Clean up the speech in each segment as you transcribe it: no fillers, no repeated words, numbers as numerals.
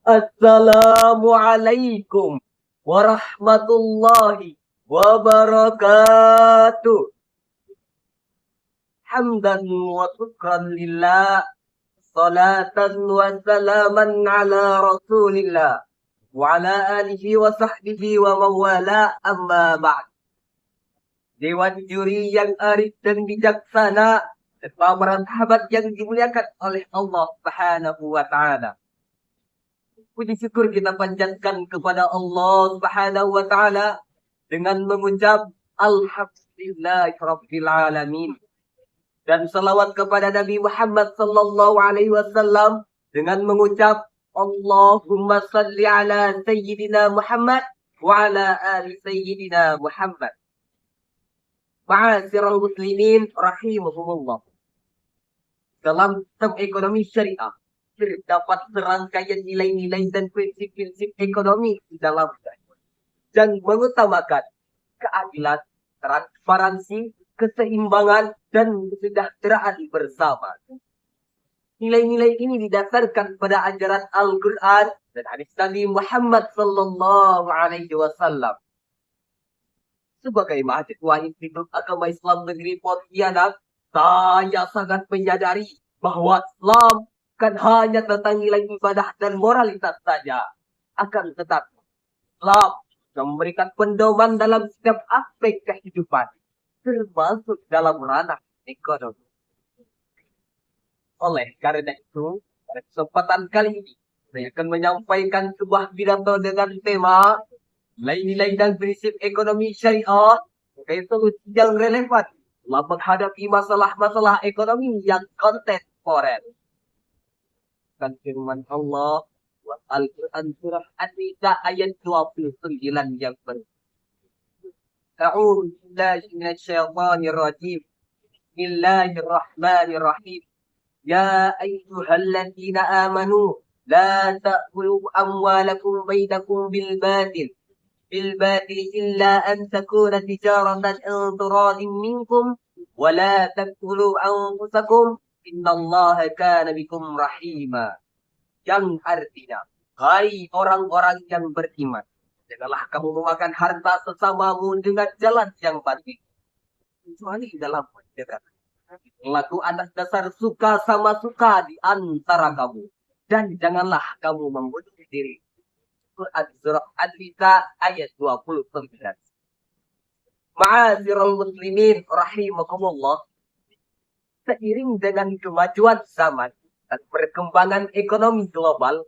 Assalamualaikum warahmatullahi wabarakatuh. Hamdan wa syukran lillah. Salatan wa salaman ala rasulillah. Wa ala alihi wa sahbihi wa mawala amma ba'd. Dewan juri yang arif dan bijaksana, serta para sahabat yang dimuliakan oleh Allah Subhanahu wa Ta'ala. Puji syukur kita panjatkan kepada Allah Subhanahu wa Ta'ala dengan mengucap Alhamdulillahirabbil alamin, dan salawat kepada Nabi Muhammad sallallahu alaihi wasallam dengan mengucap Allahumma salli ala sayyidina Muhammad wa ala ali sayyidina Muhammad. Ma'asyiral muslimin rahimahumullah. Dalam sistem ekonomi syariah terdapat serangkaian nilai-nilai dan prinsip-prinsip ekonomi di dalamnya yang mengutamakan keadilan, transparansi, keseimbangan, dan kesejahteraan bersama. Nilai-nilai ini didasarkan pada ajaran Al-Quran dan hadis Nabi Muhammad sallallahu alaihi wasallam. Sebagai mahasiswa Institut Agama Islam Negeri Pontianak, saya sangat menyadari bahwa Islam bukan hanya tentang nilai ibadah dan moralitas saja. Akan tetapi, Islam memberikan pedoman dalam setiap aspek kehidupan, termasuk dalam ranah ekonomi. Oleh karena itu, pada kesempatan kali ini, saya akan menyampaikan sebuah pidato dengan tema nilai-nilai dan prinsip ekonomi syariah sebagai solusi yang relevan dalam menghadapi masalah-masalah ekonomi yang kontemporer. Dan firman Allah Al-Quran surah An-Nisa ayat 29 yang berbunyi, A'udzu billahi minasyaitonir rajim. Bismillahirrahmanirrahim. Ya ayyuhalladzina amanu la ta'kulu amwalakum bainakum bil batil illa an takuna tijaratan an turadin minkum wa la taqtulu anfusakum innallaha kana bikum rahima. Yang artinya, hai orang-orang yang beriman, janganlah kamu memakan harta sesamamu dengan jalan yang batil, kecuali dalam dekat. Laku atas dasar suka sama suka di antara kamu, dan janganlah kamu membunuh diri. Quran surah An-Nisa ayat 29. Ma'asyiral muslimin rahimakumullah. Seiring dengan kemajuan zaman dan perkembangan ekonomi global,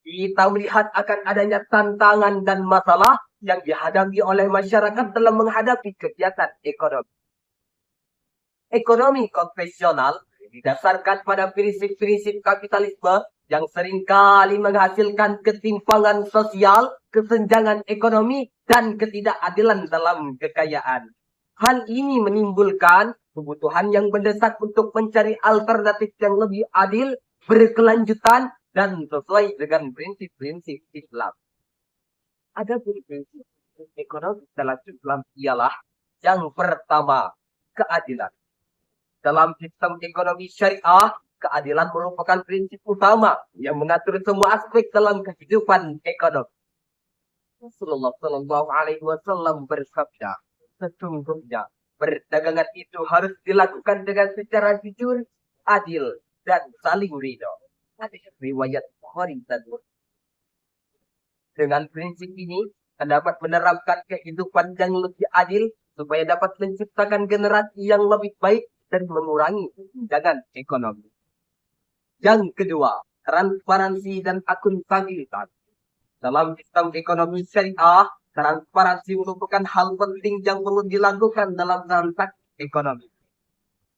kita melihat akan adanya tantangan dan masalah yang dihadapi oleh masyarakat dalam menghadapi kegiatan ekonomi. Ekonomi konvensional didasarkan pada prinsip-prinsip kapitalisme yang seringkali menghasilkan ketimpangan sosial, kesenjangan ekonomi, dan ketidakadilan dalam kekayaan. Hal ini menimbulkan kebutuhan yang mendesak untuk mencari alternatif yang lebih adil, berkelanjutan, dan sesuai dengan prinsip-prinsip Islam. Ada prinsip ekonomi dalam Islam ialah yang pertama, keadilan. Dalam sistem ekonomi syariah, keadilan merupakan prinsip utama yang mengatur semua aspek dalam kehidupan ekonomi. Rasulullah Shallallahu Alaihi Wasallam bersabda, sesungguhnya perdagangan itu harus dilakukan dengan secara jujur, adil, dan saling ridho. Hadis riwayat Bukhari dan Muslim. Dengan prinsip ini, dapat menerapkan kehidupan yang lebih adil supaya dapat menciptakan generasi yang lebih baik dan mengurangi kesenjangan ekonomi. Yang kedua, transparansi dan akuntabilitas. Dalam sistem ekonomi syariah, transparansi merupakan hal penting yang perlu dilakukan dalam transaksi ekonomi.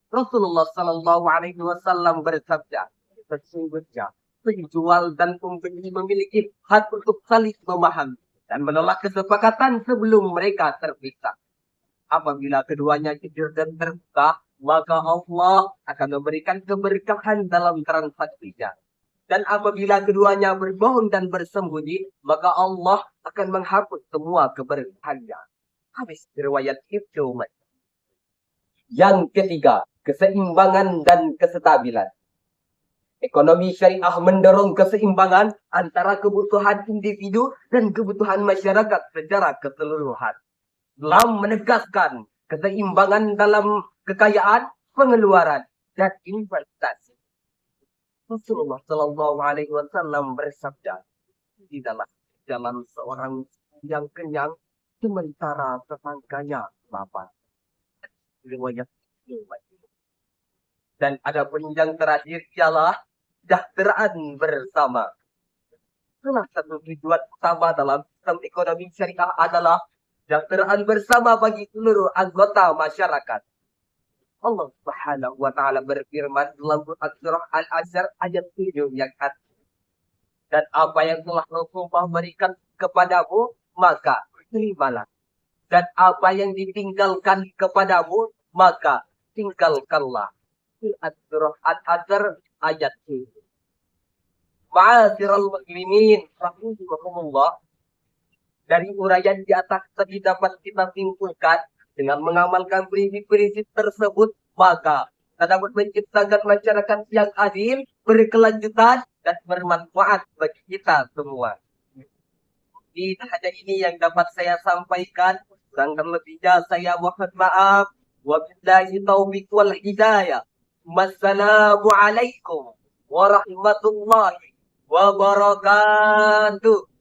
Rasulullah Shallallahu Alaihi Wasallam bersabda, sesungguhnya penjual dan pembeli memiliki hak untuk saling memahami dan menolak kesepakatan sebelum mereka terpisah. Apabila keduanya jujur dan terbuka, maka Allah akan memberikan keberkahan dalam transaksinya. Dan apabila keduanya berbohong dan bersembunyi, maka Allah akan menghapus semua keberkahannya. Habis riwayat Ibnu Majah. Yang ketiga, keseimbangan dan kestabilan. Ekonomi syariah mendorong keseimbangan antara kebutuhan individu dan kebutuhan masyarakat secara keseluruhan. Islam menegaskan keseimbangan dalam kekayaan, pengeluaran, dan investasi. Rasulullah Shallallahu Alaihi Wasallam bersabda, di dalam jalan seorang yang kenyang sementara tetangganya lapar. Riwayat Muslim. Dan ada pun yang terakhir ialah kesejahteraan bersama. Salah satu tujuan utama dalam sistem ekonomi syariah adalah kesejahteraan bersama bagi seluruh anggota masyarakat. Allah Subhanahu wa taala berfirman dalam surah Al-Asr ayat 7 yang atas. Dan apa yang telah Rasulullah berikan kepadamu, maka terimalah. Dan apa yang ditinggalkan kepadamu, maka tinggalkanlah. Surah Al-Asr ayat 7. Ma'asyiral muslimin, rahimakumullah. Dari uraian di atas tadi dapat kita simpulkan dengan mengamalkan prinsip-prinsip tersebut, maka kita dapat menciptakan masyarakat yang adil, berkelanjutan, dan bermanfaat bagi kita semua. Tidak hanya ini yang dapat saya sampaikan, dan lebihnya saya mohon maaf. Wabillahi taufiq wal hidayah. Wassalamualaikum warahmatullahi wabarakatuh.